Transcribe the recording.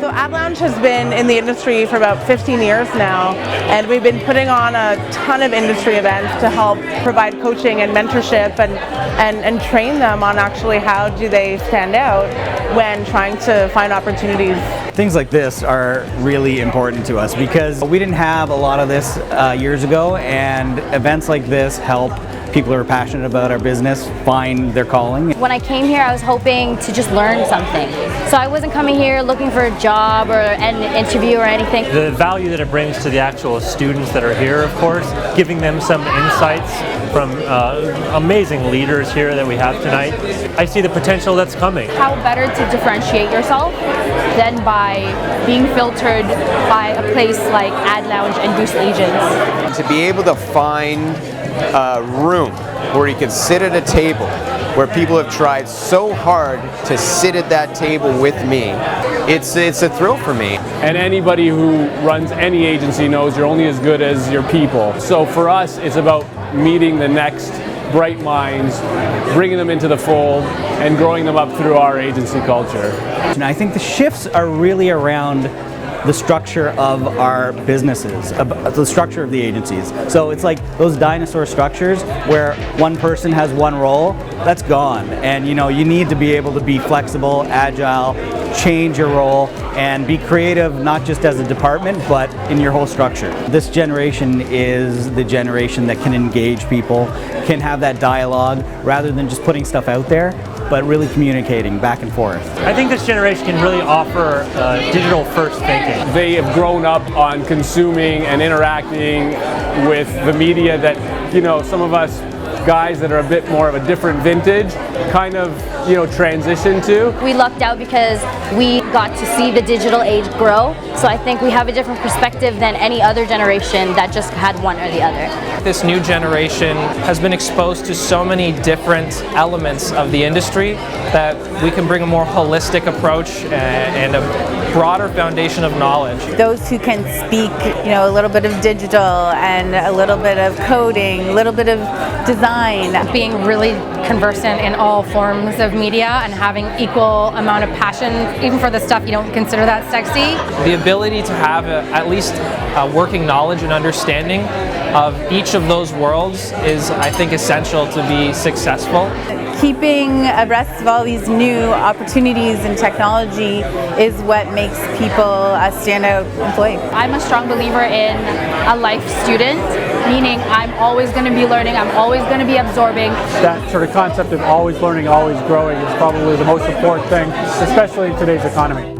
So Ad Lounge has been in the industry for about 15 years now, and we've been putting on a ton of industry events to help provide coaching and mentorship and train them on actually how do they stand out when trying to find opportunities. Things like this are really important to us because we didn't have a lot of this years ago, and events like this help people who are passionate about our business find their calling. When I came here, I was hoping to just learn something. So I wasn't coming here looking for a job or an interview or anything. The value that it brings to the actual students that are here, of course, giving them some insights from amazing leaders here that we have tonight. I see the potential that's coming. How better to differentiate yourself than by being filtered by a place like Ad Lounge and Goose Agents. To be able to find a room where you can sit at a table where people have tried so hard to sit at that table with me, it's a thrill for me. And anybody who runs any agency knows you're only as good as your people. So for us, it's about meeting the next bright minds, bringing them into the fold, and growing them up through our agency culture. And I think the shifts are really around the structure of our businesses, the structure of the agencies. So it's like those dinosaur structures where one person has one role, that's gone. And you need to be able to be flexible, agile, change your role, and be creative not just as a department, but in your whole structure. This generation is the generation that can engage people, can have that dialogue rather than just putting stuff out there, but really communicating back and forth. I think this generation can really offer digital first thinking. They have grown up on consuming and interacting with the media that, some of us guys that are a bit more of a different vintage kind of, transition to. We lucked out because we got to see the digital age grow. So I think we have a different perspective than any other generation that just had one or the other. This new generation has been exposed to so many different elements of the industry that we can bring a more holistic approach and a broader foundation of knowledge. Those who can speak, a little bit of digital and a little bit of coding, a little bit of design. Being really conversant in all forms of media and having equal amount of passion, even for the stuff you don't consider that sexy. The ability to have at least a working knowledge and understanding of each of those worlds is, I think, essential to be successful. Keeping abreast of all these new opportunities and technology is what makes people a standout employee. I'm a strong believer in a life student, meaning I'm always going to be learning, I'm always going to be absorbing. That sort of concept of always learning, always growing is probably the most important thing, especially in today's economy.